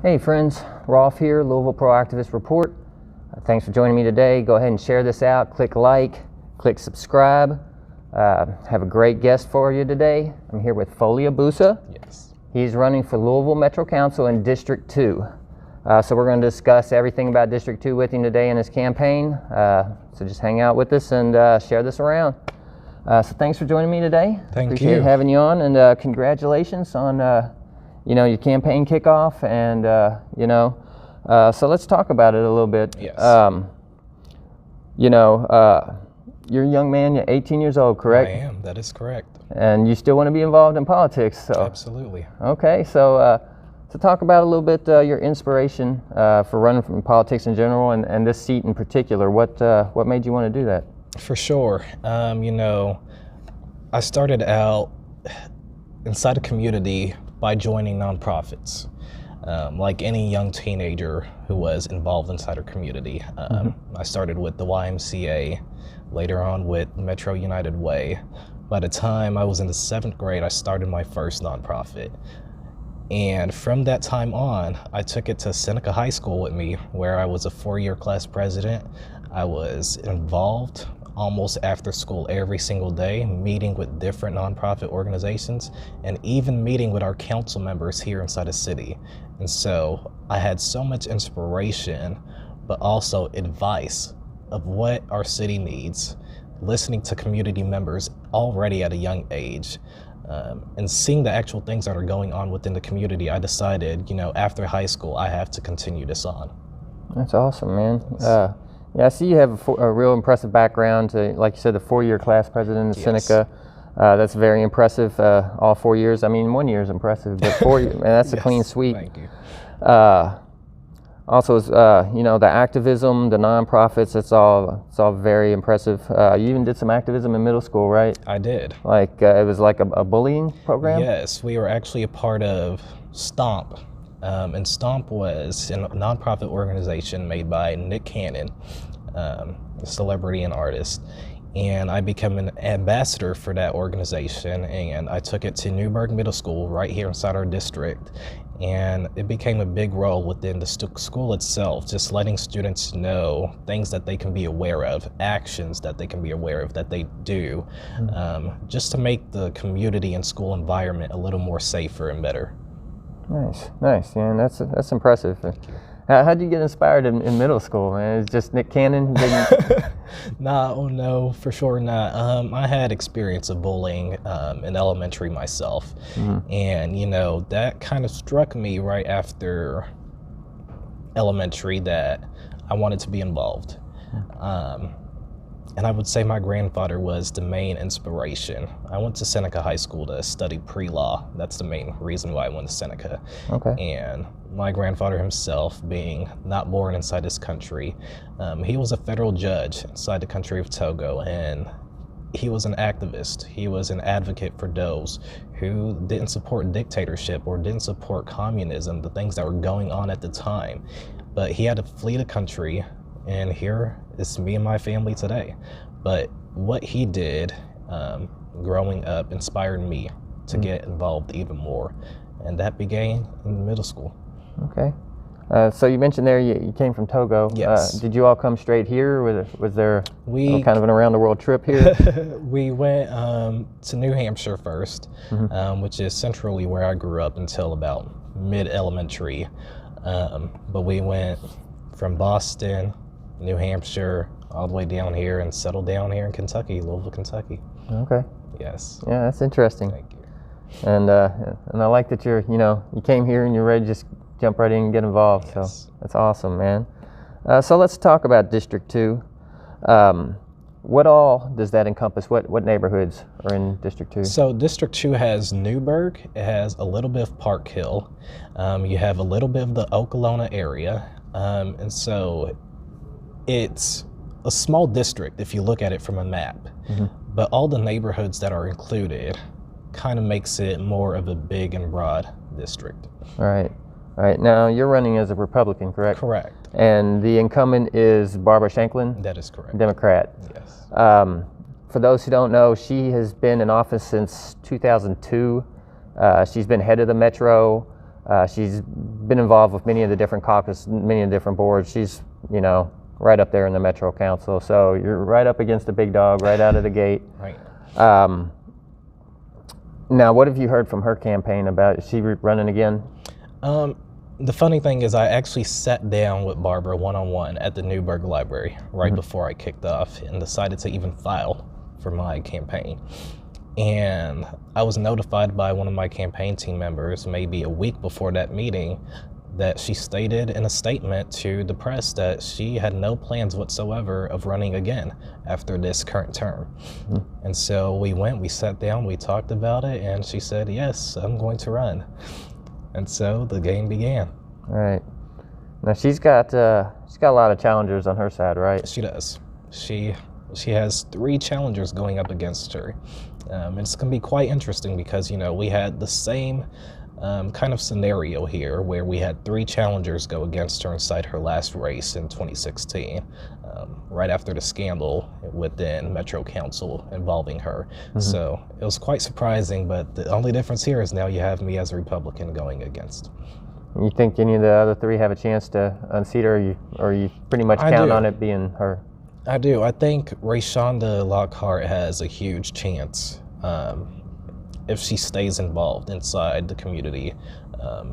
Hey friends, Rolf here, Louisville ProActivist Report. Thanks for joining me today. Go ahead and share this out. Click like, click subscribe. Have a great guest for you today. I'm here with Folly Aboussa. Yes. He's running for Louisville Metro Council in District 2. So we're going to discuss everything about District 2 with him today in his campaign. So just hang out with us and share this around. So thanks for joining me today. Thank Appreciate you. having you on, and congratulations on your campaign kickoff, and so let's talk about it a little bit. Yes. You're a young man. You're 18 years old, correct? I am. That is correct. And you still want to be involved in politics. So Absolutely. okay. So talk about a little bit your inspiration for running from politics in general, and this seat in particular. What made you want to do that? For sure. I started out inside a community by joining nonprofits. Like any young teenager who was involved inside our community. I started with the YMCA, later on with Metro United Way. By the time I was in the 7th grade, I started my first nonprofit. And from that time on, I took it to Seneca High School with me, where I was a 4-year class president. I was involved almost after school every single day, meeting with different nonprofit organizations, and even meeting with our council members here inside the city. And so I had so much inspiration, but also advice of what our city needs, listening to community members already at a young age, and seeing the actual things that are going on within the community. I decided, after high school, I have to continue this on. That's awesome, man. Yeah, I see you have a real impressive background. Like you said, the 4-year class president of Seneca. That's very impressive. All 4 years. I mean, 1 year is impressive, but 4 years, man, that's a clean sweep. Thank you. Also, the activism, the nonprofits. It's all very impressive. You even did some activism in middle school, right? I did. Like it was like a bullying program. Yes, we were actually a part of Stomp. And Stomp was a nonprofit organization made by Nick Cannon, a celebrity and artist. And I became an ambassador for that organization, and I took it to Newburgh Middle School right here inside our district. And it became a big role within the school itself, just letting students know things that they can be aware of, actions that they can be aware of that they do, just to make the community and school environment a little more safer and better. Nice, man. That's impressive. How'd you get inspired in middle school, man? It's just Nick Cannon? No, for sure not. I had experience of bullying in elementary myself. And, that kind of struck me right after elementary that I wanted to be involved. And I would say my grandfather was the main inspiration. I went to Seneca High School to study pre-law. That's the main reason why I went to Seneca. Okay. And my grandfather himself, being not born inside this country, he was a federal judge inside the country of Togo, and he was an activist. He was an advocate for those who didn't support dictatorship or didn't support communism, the things that were going on at the time. But he had to flee the country, and here is me and my family today. But what he did growing up inspired me to get involved even more. And that began in middle school. Okay. So you mentioned there you came from Togo. Yes. Did you all come straight here? Was there kind of an around the world trip here? We went to New Hampshire first, which is centrally where I grew up until about mid-elementary. But we went from Boston, New Hampshire, all the way down here and settled down here in Kentucky, Louisville, Kentucky. Okay. Yes. Yeah, that's interesting. Thank you. And I like that you came here and you're ready to just jump right in and get involved. Yes. So that's awesome, man. So let's talk about District 2. What all does that encompass? What neighborhoods are in District 2? So District 2 has Newburgh, it has a little bit of Park Hill, you have a little bit of the Okolona area, and so it's a small district if you look at it from a map, but all the neighborhoods that are included kind of makes it more of a big and broad district. All right. Now, you're running as a Republican, correct? Correct. And the incumbent is Barbara Shanklin? That is correct. Democrat. Yes. For those who don't know, she has been in office since 2002. She's been head of the Metro. She's been involved with many of the different caucus, many of the different boards. She's, you know, right up there in the Metro Council. So you're right up against the big dog right out of the gate. Right. Now, what have you heard from her campaign about? Is she running again? The funny thing is I actually sat down with Barbara one-on-one at the Newburgh Library right before I kicked off and decided to even file for my campaign. And I was notified by one of my campaign team members maybe a week before that meeting that she stated in a statement to the press that she had no plans whatsoever of running again after this current term. And so we sat down, we talked about it, and she said, yes, I'm going to run. And so the game began. All right. Now she's got a lot of challengers on her side, right? She does. She has 3 challengers going up against her. It's going to be quite interesting because, you know, we had the same kind of scenario here where we had 3 challengers go against her inside her last race in 2016, right after the scandal within Metro Council involving her. So it was quite surprising, but the only difference here is now you have me as a Republican going against. You think any of the other 3 have a chance to unseat her, or you pretty much count on it being her? I do. I think Rayshonda Lockhart has a huge chance if she stays involved inside the community,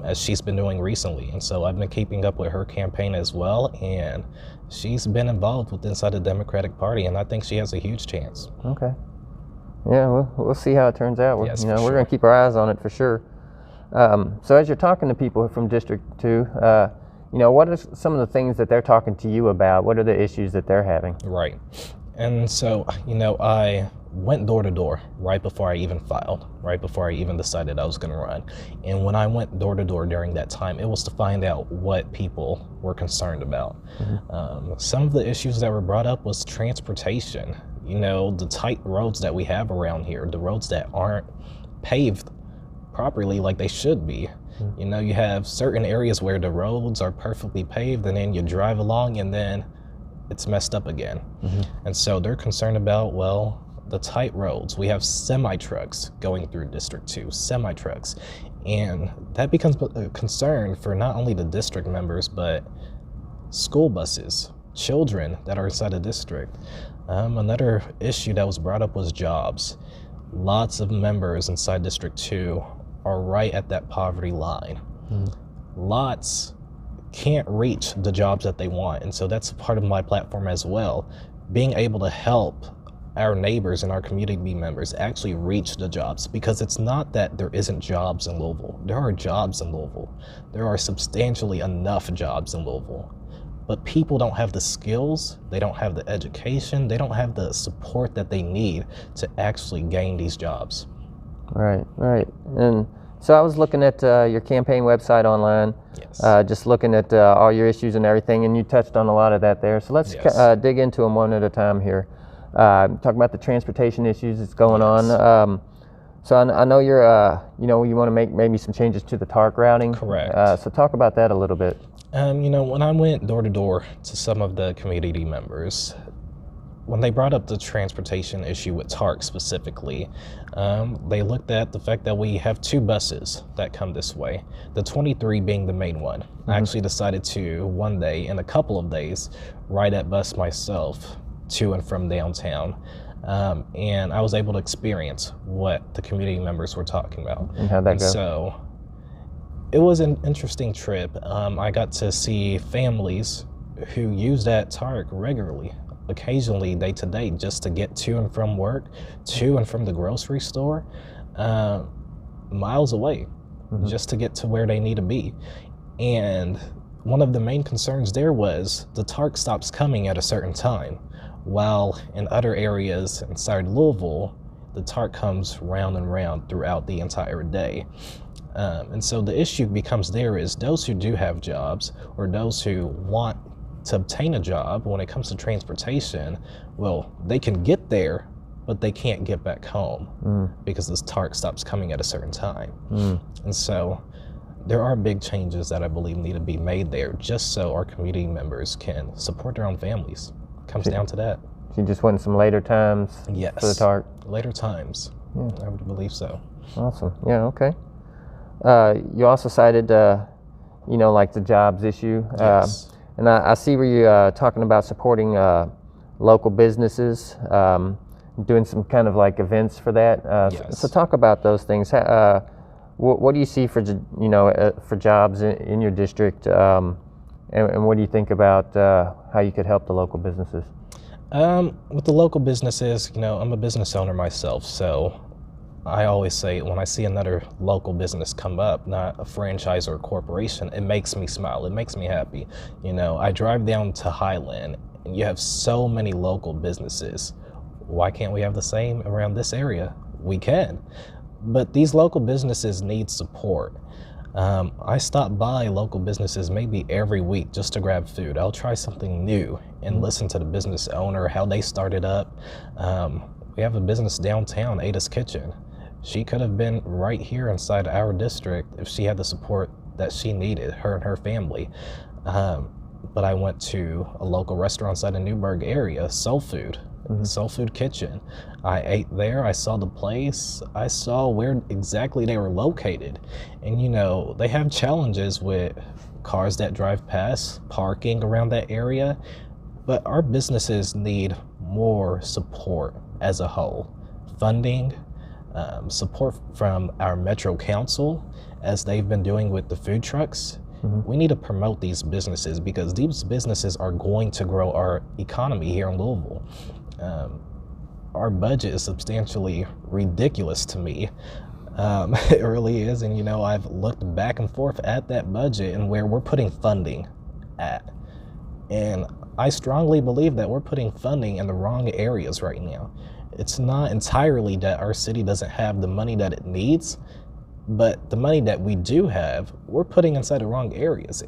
as she's been doing recently. And so I've been keeping up with her campaign as well, and she's been involved with inside the Democratic Party, and I think she has a huge chance. Okay. Yeah, we'll see how it turns out. Yes, we're going to keep our eyes on it for sure. So as you're talking to people from District 2, you know, what are some of the things that they're talking to you about? What are the issues that they're having? Right. And so, you know, I went door to door right before I even filed, right before I even decided I was going to run. And when I went door to door during that time, it was to find out what people were concerned about. Some of the issues that were brought up was transportation. You know, the tight roads that we have around here, the roads that aren't paved properly like they should be. You know, you have certain areas where the roads are perfectly paved, and then you drive along and then it's messed up again. And so they're concerned about, well, the tight roads. We have semi-trucks going through District 2, semi-trucks. And that becomes a concern for not only the district members, but school buses, children that are inside the district. Another issue that was brought up was jobs. Lots of members inside District 2 are right at that poverty line. Lots can't reach the jobs that they want, and so that's part of my platform as well, being able to help our neighbors and our community members actually reach the jobs, because it's not that there isn't jobs in Louisville. There are jobs in Louisville. There are substantially enough jobs in Louisville, but people don't have the skills, they don't have the education, they don't have the support that they need to actually gain these jobs. Right. And so I was looking at your campaign website online, just looking at all your issues and everything, and you touched on a lot of that there. So let's dig into them one at a time here. Talk about the transportation issues that's going on. So I know you're, you know, you want to make maybe some changes to the TARC routing. Correct. So talk about that a little bit. You know, when I went door to door to some of the community members, when they brought up the transportation issue with TARC specifically, they looked at the fact that we have 2 buses that come this way, the 23 being the main one. I actually decided to one day, in a couple of days, ride that bus myself to and from downtown. And I was able to experience what the community members were talking about. And how'd that go? So it was an interesting trip. I got to see families who use that TARC regularly, occasionally day to day, just to get to and from work, to and from the grocery store, miles away, just to get to where they need to be. And one of the main concerns there was the TARC stops coming at a certain time, while in other areas inside Louisville, the TARC comes round and round throughout the entire day. And so the issue becomes there is those who do have jobs, or those who want to obtain a job, when it comes to transportation, well, they can get there, but they can't get back home because this TARC stops coming at a certain time. And so there are big changes that I believe need to be made there, just so our community members can support their own families. It comes down to that. You just want some later times for the TARC? Later times. I would believe so. Awesome. Yeah, okay. You also cited, like the jobs issue. Yes. And I see where you're talking about supporting local businesses, doing some kind of like events for that. Yes. So talk about those things. What do you see for for jobs in your district, and what do you think about how you could help the local businesses? With the local businesses, I'm a business owner myself, so I always say when I see another local business come up, not a franchise or a corporation, it makes me smile. It makes me happy. I drive down to Highland and you have so many local businesses. Why can't we have the same around this area? We can. But these local businesses need support. I stop by local businesses maybe every week just to grab food. I'll try something new and listen to the business owner, how they started up. We have a business downtown, Ada's Kitchen. She could have been right here inside our district if she had the support that she needed, her and her family. But I went to a local restaurant inside the Newburgh area, Soul Food Kitchen. I ate there, I saw the place, I saw where exactly they were located. And they have challenges with cars that drive past, parking around that area. But our businesses need more support as a whole. Funding, support from our Metro Council, as they've been doing with the food trucks. We need to promote these businesses because these businesses are going to grow our economy here in Louisville. Our budget is substantially ridiculous to me. It really is, and I've looked back and forth at that budget and where we're putting funding at. And I strongly believe that we're putting funding in the wrong areas right now. It's not entirely that our city doesn't have the money that it needs, but the money that we do have, we're putting inside the wrong areas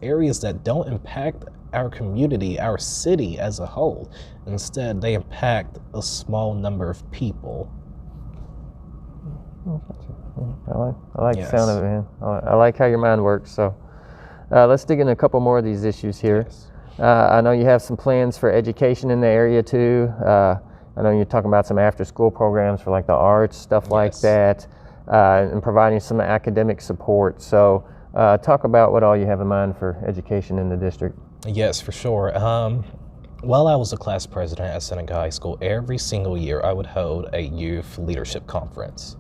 that don't impact our community, our city as a whole. Instead, they impact a small number of people. I like the sound of it, man. I like how your mind works. So let's dig into a couple more of these issues here. Yes. I know you have some plans for education in the area too. I know you're talking about some after-school programs for like the arts, stuff like that, and providing some academic support. So talk about what all you have in mind for education in the district. Yes, for sure. While I was a class president at Seneca High School, every single year I would hold a youth leadership conference,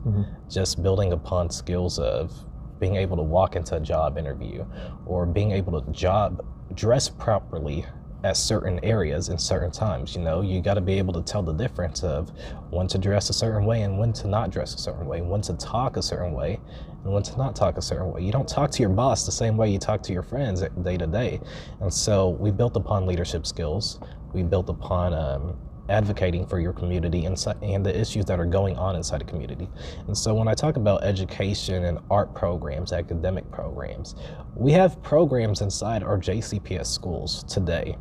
just building upon skills of being able to walk into a job interview or being able to dress properly at certain areas in certain times. You got to be able to tell the difference of when to dress a certain way and when to not dress a certain way, when to talk a certain way and when to not talk a certain way. You don't talk to your boss the same way you talk to your friends day to day. And so we built upon leadership skills. We built upon advocating for your community and the issues that are going on inside the community. And so when I talk about education and art programs, academic programs, we have programs inside our JCPS schools today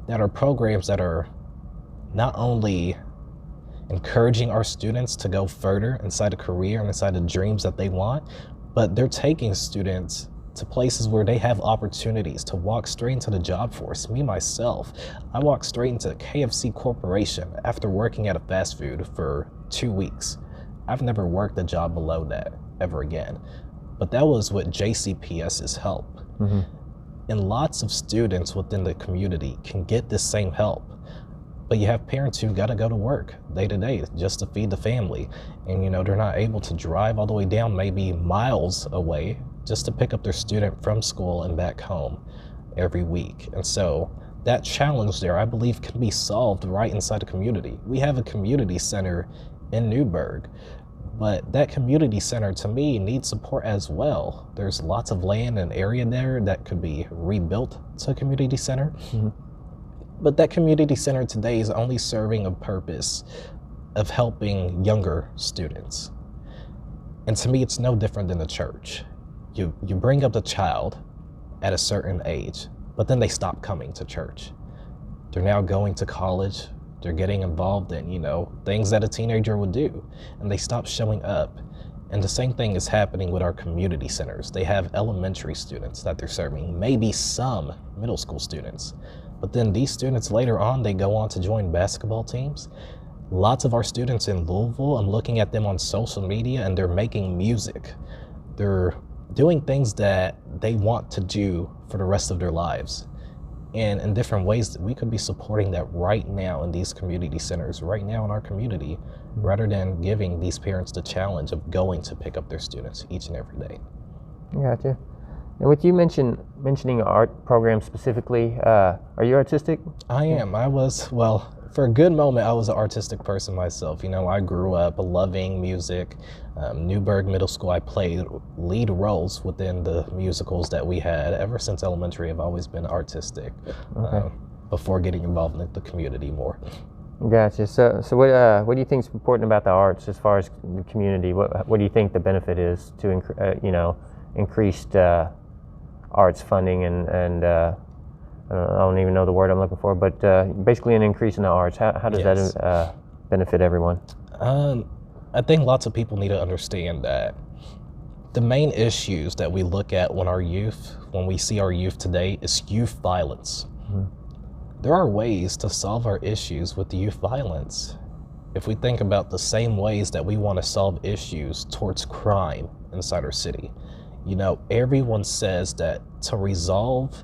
that are programs that are not only encouraging our students to go further inside a career and inside the dreams that they want, but they're taking students to places where they have opportunities to walk straight into the job force. Me, myself, I walked straight into KFC Corporation after working at a fast food for 2 weeks. I've never worked a job below that ever again. But that was with JCPS's help. And lots of students within the community can get this same help. But you have parents who gotta go to work day to day just to feed the family. And they're not able to drive all the way down maybe miles away just to pick up their student from school and back home every week. And so that challenge there, I believe, can be solved right inside the community. We have a community center in Newburgh, but that community center to me needs support as well. There's lots of land and area there that could be rebuilt to a community center. But that community center today is only serving a purpose of helping younger students. And to me, it's no different than the church. You bring up the child at a certain age, but then they stop coming to church. They're now going to college. They're getting involved in, things that a teenager would do, and they stop showing up. And the same thing is happening with our community centers. They have elementary students that they're serving, maybe some middle school students. But then these students later on, they go on to join basketball teams. Lots of our students in Louisville, I'm looking at them on social media and they're making music. They're doing things that they want to do for the rest of their lives. And in different ways that we could be supporting that right now in these community centers, right now in our community, rather than giving these parents the challenge of going to pick up their students each and every day. Gotcha. And with you mentioning art programs specifically, are you artistic? I am. Well, for a good moment, I was an artistic person myself. You know, I grew up loving music. Newburgh Middle School, I played lead roles within the musicals that we had. Ever since elementary, I've always been artistic, before getting involved in the community more. Gotcha. So what do you think is important about the arts as far as the community? What do you think the benefit is to increased arts funding and I don't even know the word I'm looking for, but basically an increase in the arts. How does that benefit everyone? I think lots of people need to understand that the main issues that we look at when we see our youth today is youth violence. There are ways to solve our issues with youth violence. If we think about the same ways that we want to solve issues towards crime inside our city, you know, everyone says that to resolve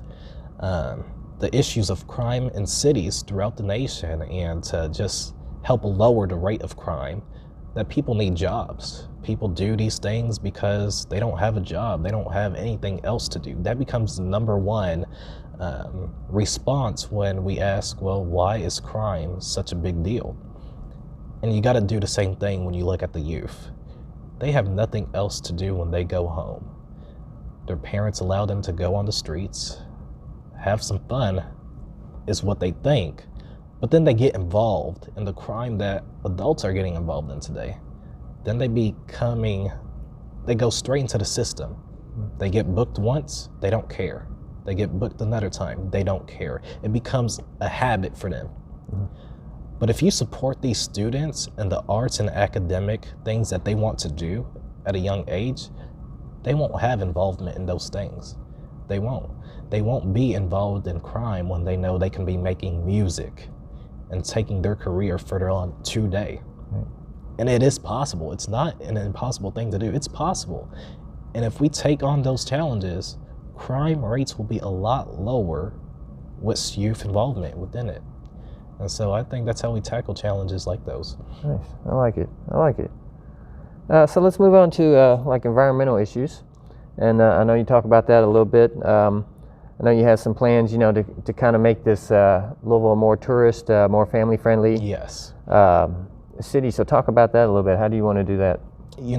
the issues of crime in cities throughout the nation and to just help lower the rate of crime, that people need jobs. People do these things because they don't have a job. They don't have anything else to do. That becomes the number one response when we ask, well, why is crime such a big deal? And you got to do the same thing when you look at the youth. They have nothing else to do when they go home. Their parents allow them to go on the streets, have some fun, is what they think. But then they get involved in the crime that adults are getting involved in today. Then they go straight into the system. They get booked once, they don't care. They get booked another time, they don't care. It becomes a habit for them. But if you support these students and the arts and academic things that they want to do at a young age, they won't have involvement in those things. They won't. They won't be involved in crime when they know they can be making music and taking their career further on today. And it is possible. It's not an impossible thing to do. It's possible. And if we take on those challenges, crime rates will be a lot lower with youth involvement within it. And so I think that's how we tackle challenges like those. Nice. I like it. So let's move on to like environmental issues. And I know you talk about that a little bit. I know you have some plans, to kind of make this Louisville more tourist, more family friendly. Yes. City. So talk about that a little bit. How do you want to do that? You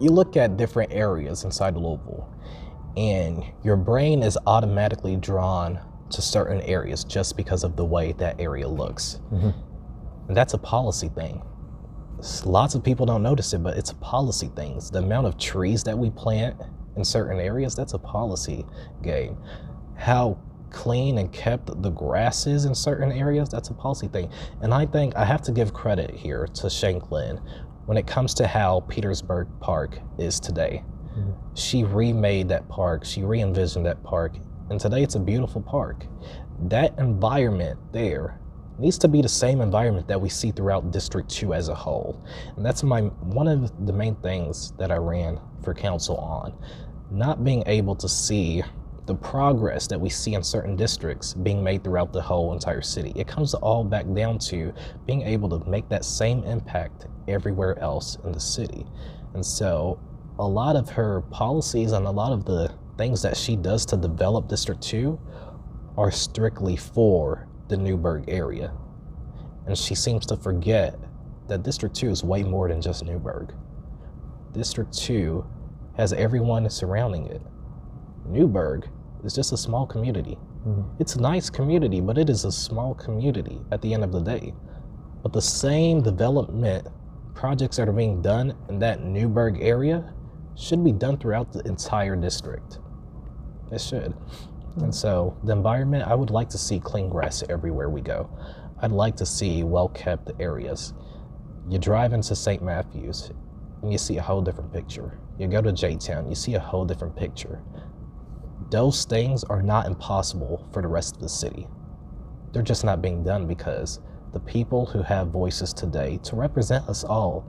look at different areas inside Louisville, and your brain is automatically drawn to certain areas just because of the way that area looks. And that's a policy thing. Lots of people don't notice it, but it's a policy thing. The amount of trees that we plant in certain areas, that's a policy game. How clean and kept the grass is in certain areas, that's a policy thing. And I think I have to give credit here to Shanklin when it comes to how Petersburg Park is today. She remade that park, she re-envisioned that park, and today it's a beautiful park. That environment there needs to be the same environment that we see throughout District 2 as a whole. And that's one of the main things that I ran for council on. Not being able to see the progress that we see in certain districts being made throughout the whole entire city. It comes all back down to being able to make that same impact everywhere else in the city. And so a lot of her policies and a lot of the things that she does to develop District 2 are strictly for the Newburgh area. And she seems to forget that District 2 is way more than just Newburgh. District 2 has everyone surrounding it. Newburgh is just a small community. It's a nice community, but it is a small community at the end of the day. But the same development projects that are being done in that Newburgh area should be done throughout the entire district. It should. And so the environment, I would like to see clean grass everywhere we go. I'd like to see well-kept areas. You drive into St. Matthews and you see a whole different picture. You go to J-Town, you see a whole different picture. Those things are not impossible for the rest of the city. They're just not being done because the people who have voices today to represent us all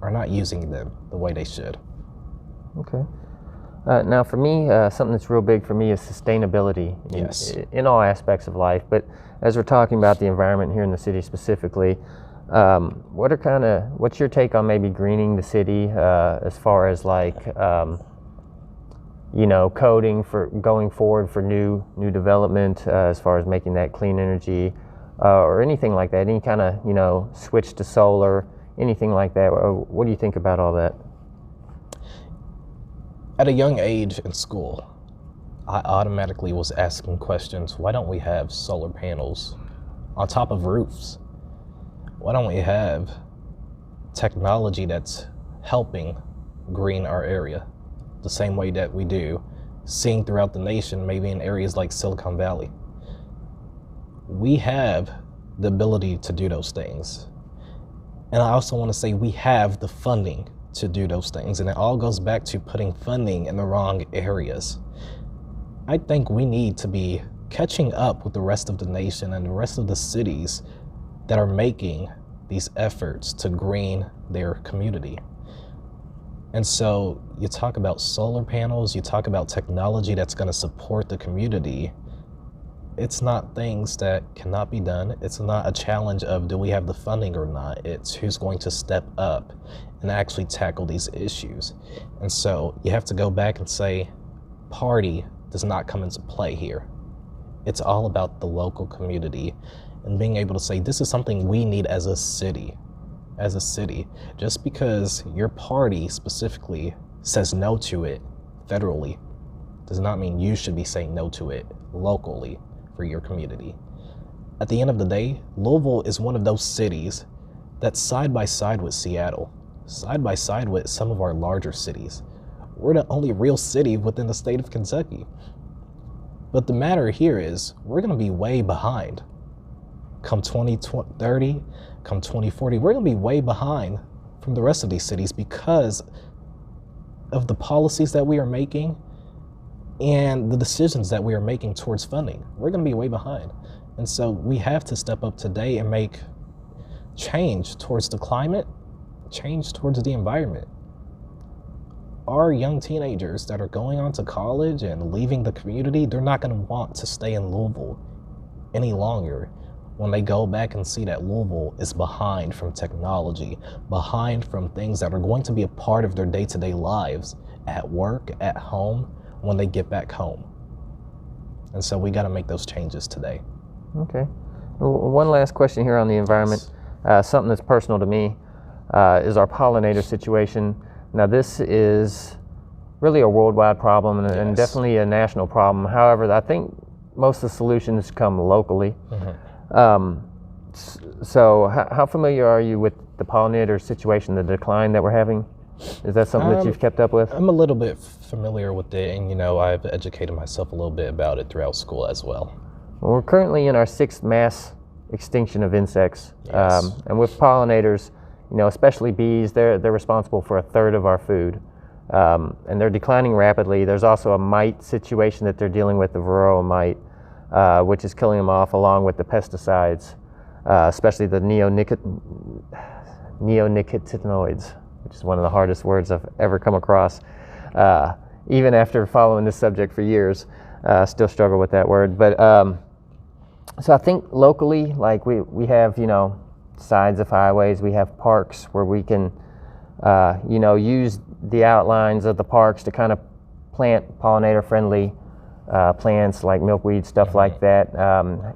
are not using them the way they should. Okay. Now, for me, something that's real big for me is sustainability in all aspects of life. But as we're talking about the environment here in the city specifically, what's your take on maybe greening the city as far as like, coding for going forward for new development as far as making that clean energy or anything like that? Any kind of switch to solar, anything like that? What do you think about all that? At a young age in school, I automatically was asking questions. Why don't we have solar panels on top of roofs? Why don't we have technology that's helping green our area the same way that we do, seeing throughout the nation, maybe in areas like Silicon Valley? We have the ability to do those things. And I also want to say we have the funding to do those things. And it all goes back to putting funding in the wrong areas. I think we need to be catching up with the rest of the nation and the rest of the cities that are making these efforts to green their community. And so you talk about solar panels, you talk about technology that's going to support the community. It's not things that cannot be done. It's not a challenge of do we have the funding or not. It's who's going to step up and actually tackle these issues. And so you have to go back and say, party does not come into play here. It's all about the local community and being able to say, this is something we need as a city. As a city, just because your party specifically says no to it federally does not mean you should be saying no to it locally for your community. At the end of the day, Louisville is one of those cities that's side by side with Seattle, side by side with some of our larger cities. We're the only real city within the state of Kentucky. But the matter here is we're going to be way behind. Come 2030, come 2040, we're going to be way behind from the rest of these cities because of the policies that we are making and the decisions that we are making towards funding. We're going to be way behind. And so we have to step up today and make change towards the climate, change towards the environment. Our young teenagers that are going on to college and leaving the community, they're not going to want to stay in Louisville any longer when they go back and see that Louisville is behind from technology, behind from things that are going to be a part of their day-to-day lives at work, at home, when they get back home. And so we got to make those changes today. Okay. One last question here on the environment. Something that's personal to me is our pollinator situation. Now, this is really a worldwide problem and definitely a national problem. However, I think most of the solutions come locally. So how familiar are you with the pollinator situation, the decline that we're having? Is that something that you've kept up with? I'm a little bit familiar with it, and I've educated myself a little bit about it throughout school as well. Well, we're currently in our 6th mass extinction of insects. Yes. And with pollinators, especially bees, they're responsible for 1/3 of our food. And they're declining rapidly. There's also a mite situation that they're dealing with, the varroa mite, which is killing them off along with the pesticides, especially the neonicotinoids, which is one of the hardest words I've ever come across. Even after following this subject for years, still struggle with that word. But so I think locally, like we have, sides of highways, we have parks where we can, use the outlines of the parks to kind of plant pollinator-friendly plants like milkweed, stuff like that.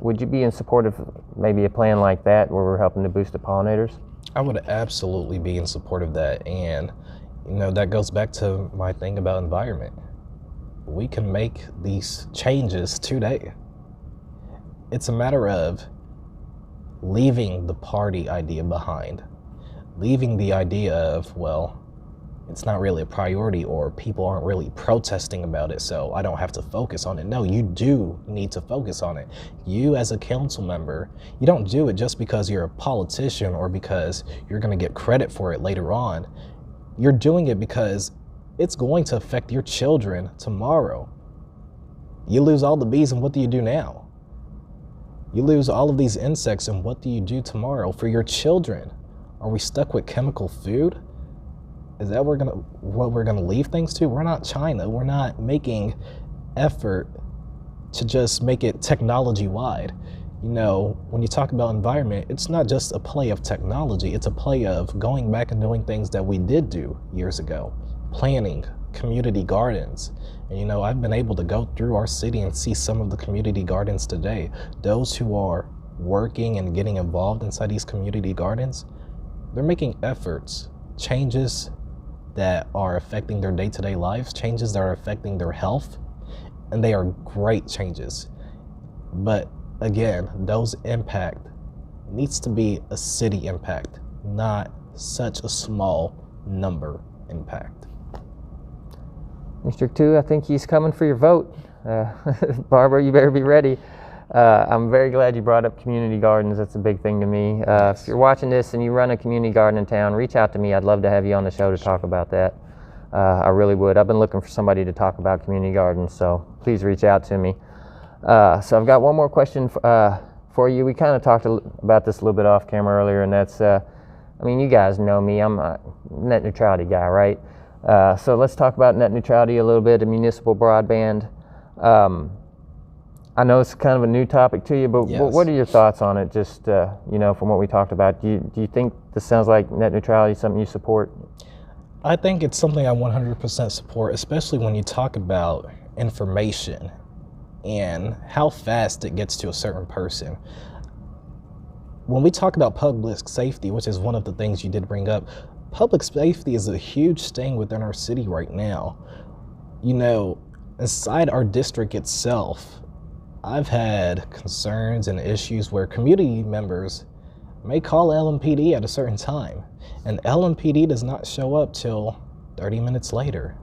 Would you be in support of maybe a plan like that where we're helping to boost the pollinators? I would absolutely be in support of that. And, that goes back to my thing about environment. We can make these changes today. It's a matter of leaving the party idea behind, leaving the idea of, well, it's not really a priority or people aren't really protesting about it, so I don't have to focus on it. No, you do need to focus on it. You as a council member, you don't do it just because you're a politician or because you're going to get credit for it later on. You're doing it because it's going to affect your children tomorrow. You lose all the bees, and what do you do now? You lose all of these insects, and what do you do tomorrow for your children? Are we stuck with chemical food? Is that what we're gonna leave things to? We're not China. We're not making effort to just make it technology wide. You know, when you talk about environment, it's not just a play of technology, it's a play of going back and doing things that we did do years ago. Planning community gardens. And you know, I've been able to go through our city and see some of the community gardens today. Those who are working and getting involved inside these community gardens, they're making efforts, changes that are affecting their day-to-day lives, changes that are affecting their health, and they are great changes. But again, those impact needs to be a city impact, not such a small number impact. District 2, I think he's coming for your vote. Barbara, you better be ready. I'm very glad you brought up community gardens. That's a big thing to me. If you're watching this and you run a community garden in town, reach out to me. I'd love to have you on the show to talk about that. I really would. I've been looking for somebody to talk about community gardens, so please reach out to me. So I've got one more question for you. We kind of talked about this a little bit off camera earlier, and that's, I mean, you guys know me. I'm a net neutrality guy, right? So let's talk about net neutrality a little bit, and municipal broadband. I know it's kind of a new topic to you, but what are your thoughts on it, just, you know, from what we talked about? Do you think this sounds like net neutrality, something you support? I think it's something I 100% support, especially when you talk about information and how fast it gets to a certain person. When we talk about public safety, which is one of the things you did bring up, public safety is a huge thing within our city right now. You know, inside our district itself, I've had concerns and issues where community members may call LMPD at a certain time, and LMPD does not show up till 30 minutes later.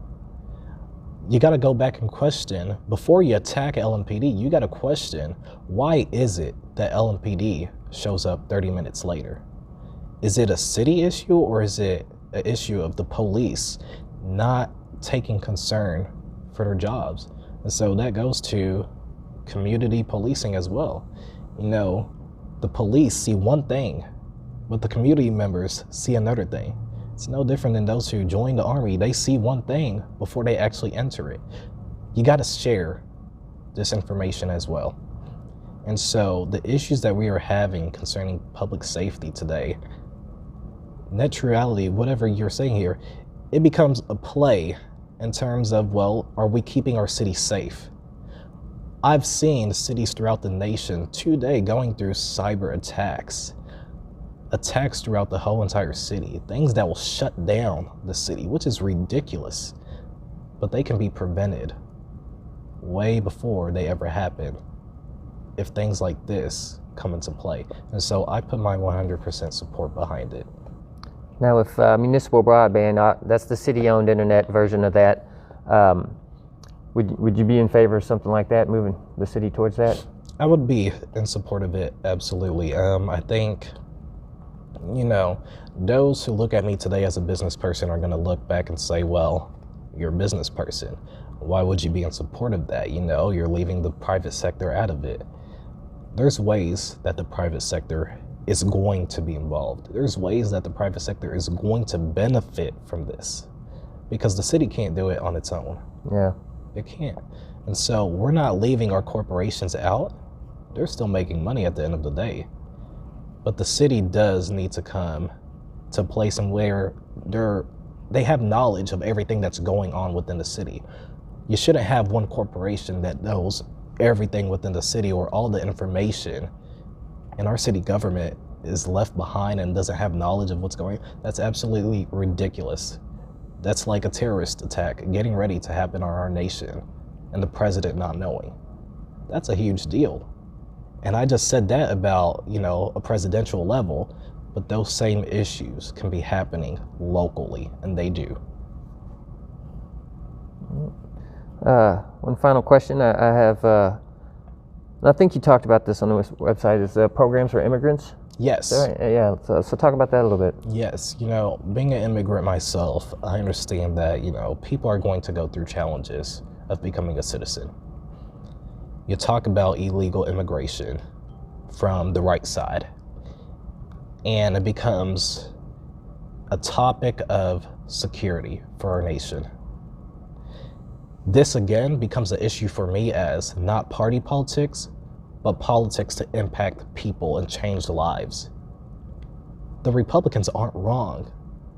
You got to go back and question, before you attack LMPD, you got to question, why is it that LMPD shows up 30 minutes later? Is it a city issue, or is it an issue of the police not taking concern for their jobs? And so that goes to community policing as well. You know, the police see one thing, but the community members see another thing. It's no different than those who join the army. They see one thing before they actually enter it. You got to share this information as well. And so the issues that we are having concerning public safety today, net neutrality, whatever you're saying here, it becomes a play in terms of, well, are we keeping our city safe? I've seen cities throughout the nation today going through cyber attacks throughout the whole entire city, things that will shut down the city, which is ridiculous, but they can be prevented way before they ever happen if things like this come into play. And so I put my 100% support behind it. Now, if municipal broadband, that's the city-owned internet version of that, would you be in favor of something like that, moving the city towards that? I would be in support of it, absolutely. I think, you know, those who look at me today as a business person are going to look back and say, well, you're a business person. Why would you be in support of that? You know, you're leaving the private sector out of it. There's ways that the private sector is going to be involved. There's ways that the private sector is going to benefit from this, because the city can't do it on its own. Yeah. It can't. And so we're not leaving our corporations out. They're still making money at the end of the day. But the city does need to come to a place in where they have knowledge of everything that's going on within the city. You shouldn't have one corporation that knows everything within the city, or all the information, and our city government is left behind and doesn't have knowledge of what's going on. That's absolutely ridiculous. That's like a terrorist attack getting ready to happen on our nation and the president not knowing. That's a huge deal. And I just said that about, you know, a presidential level, but those same issues can be happening locally, and they do. One final question I have, I think you talked about this on the website, is programs for immigrants? Yes. Right? Yeah, so talk about that a little bit. Yes, you know, being an immigrant myself, I understand that, you know, people are going to go through challenges of becoming a citizen. You talk about illegal immigration from the right side, and it becomes a topic of security for our nation. This again becomes an issue for me as not party politics, but politics to impact people and change lives. The Republicans aren't wrong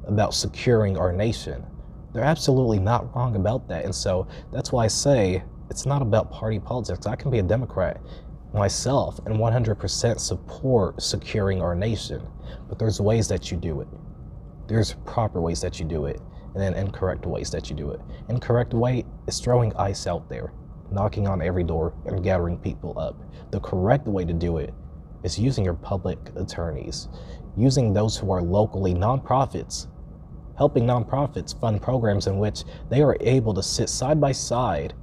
about securing our nation. They're absolutely not wrong about that. And so that's why I say it's not about party politics. I can be a Democrat myself and 100% support securing our nation, but there's ways that you do it. There's proper ways that you do it, and then incorrect ways that you do it. Incorrect way is throwing ice out there, knocking on every door and gathering people up. The correct way to do it is using your public attorneys, using those who are locally nonprofits, helping nonprofits fund programs in which they are able to sit side by side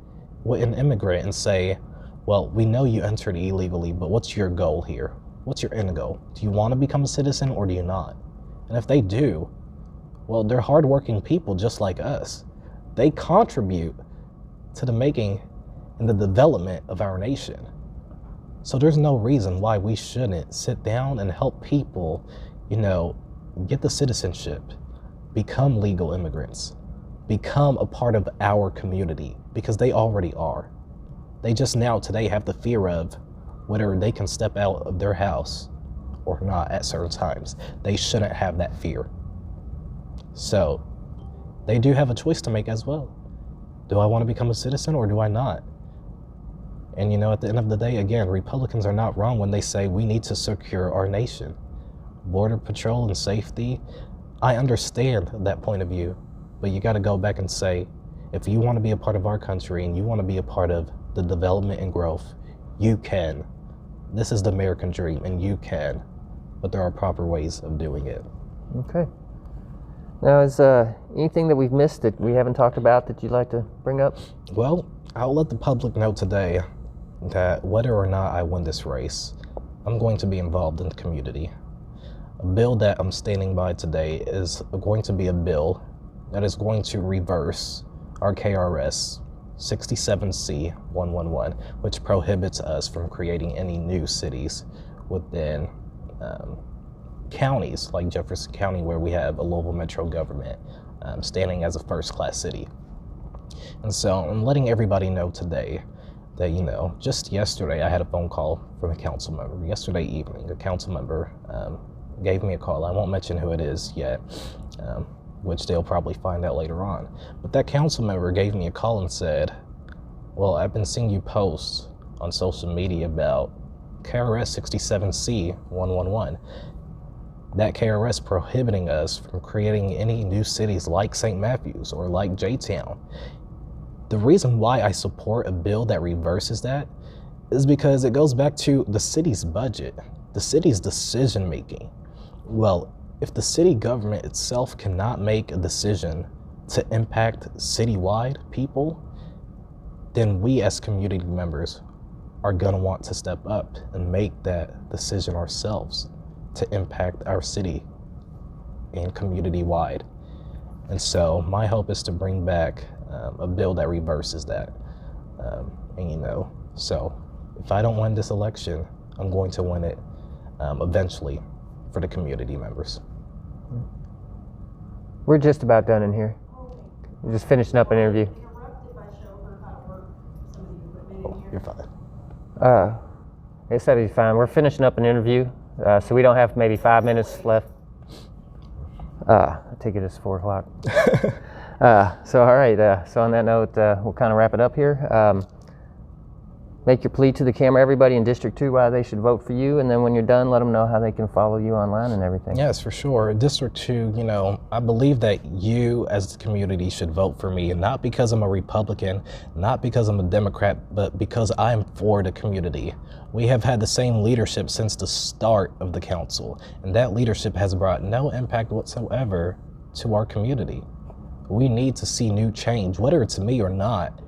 with an immigrant and say, well, we know you entered illegally, but what's your goal here? What's your end goal? Do you want to become a citizen or do you not? And if they do, well, they're hardworking people just like us. They contribute to the making and the development of our nation. So there's no reason why we shouldn't sit down and help people, get the citizenship, become legal immigrants, become a part of our community, because they already are. They just now today have the fear of whether they can step out of their house or not at certain times. They shouldn't have that fear. So they do have a choice to make as well. Do I want to become a citizen or do I not? And at the end of the day, again, Republicans are not wrong when they say we need to secure our nation. Border patrol and safety, I understand that point of view, but you got to go back and say, if you want to be a part of our country and you want to be a part of the development and growth, you can. This is the American dream and you can, but there are proper ways of doing it. Okay. Now, is anything that we've missed that we haven't talked about that you'd like to bring up? Well, I'll let the public know today that whether or not I win this race, I'm going to be involved in the community. A bill that I'm standing by today is going to be a bill that is going to reverse our KRS 67C 111, which prohibits us from creating any new cities within counties like Jefferson County, where we have a Louisville metro government standing as a first-class city. And so I'm letting everybody know today that, just yesterday I had a phone call from a council member. Yesterday evening, a council member gave me a call. I won't mention who it is yet, which they'll probably find out later on. But that council member gave me a call and said, well, I've been seeing you post on social media about KRS 67C 111. That KRS prohibiting us from creating any new cities like St. Matthews or like J-Town. The reason why I support a bill that reverses that is because it goes back to the city's budget, the city's decision making. Well, if the city government itself cannot make a decision to impact citywide people, then we as community members are gonna want to step up and make that decision ourselves to impact our city and community wide. And so my hope is to bring back a bill that reverses that. So if I don't win this election, I'm going to win it eventually for the community members. We're just about done in here. We're just finishing up an interview. Oh, you're fine. They said he's fine. We're finishing up an interview, so we don't have maybe 5 minutes left. I take it it's 4 o'clock. So all right, so on that note, we'll kind of wrap it up here. Make your plea to the camera, everybody in District 2, why they should vote for you, and then when you're done, let them know how they can follow you online and everything. Yes, for sure. District 2, I believe that you as the community should vote for me, and not because I'm a Republican, not because I'm a Democrat, but because I'm for the community. We have had the same leadership since the start of the council, and that leadership has brought no impact whatsoever to our community. We need to see new change, whether it's me or not.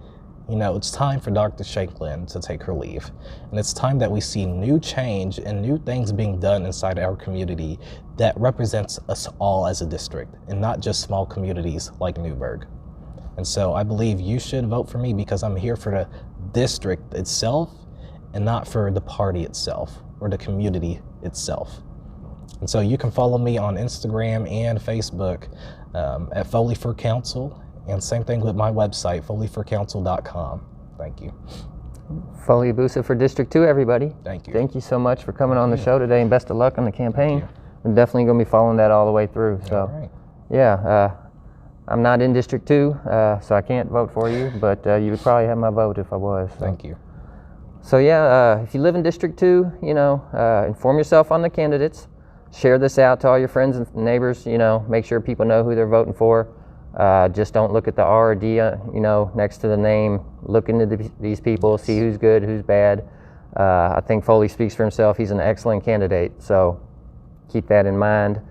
It's time for Dr. Shanklin to take her leave. And it's time that we see new change and new things being done inside our community that represents us all as a district and not just small communities like Newburgh. And so I believe you should vote for me because I'm here for the district itself and not for the party itself or the community itself. And so you can follow me on Instagram and Facebook at Foley for Council, and same thing with my website, foleyforcouncil.com. Thank you. Folly Aboussa for District 2, everybody. Thank you. Thank you so much for coming on the show today, and best of luck on the campaign. I'm definitely going to be following that all the way through. So, All right. yeah, I'm not in District 2, so I can't vote for you, but you would probably have my vote if I was. So. Thank you. So yeah, if you live in District 2, inform yourself on the candidates. Share this out to all your friends and neighbors, make sure people know who they're voting for. Just don't look at the R or D, next to the name. Look into these people, see who's good, who's bad. I think Foley speaks for himself. He's an excellent candidate, so keep that in mind.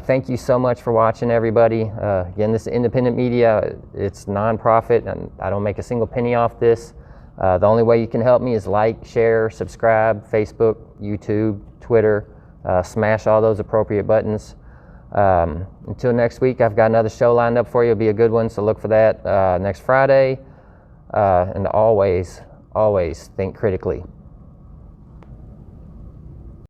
Thank you so much for watching, everybody. Again, this is independent media. It's nonprofit, and I don't make a single penny off this. The only way you can help me is like, share, subscribe, Facebook, YouTube, Twitter. Smash all those appropriate buttons. Until next week, I've got another show lined up for you. It'll be a good one, so look for that next Friday. And always think critically.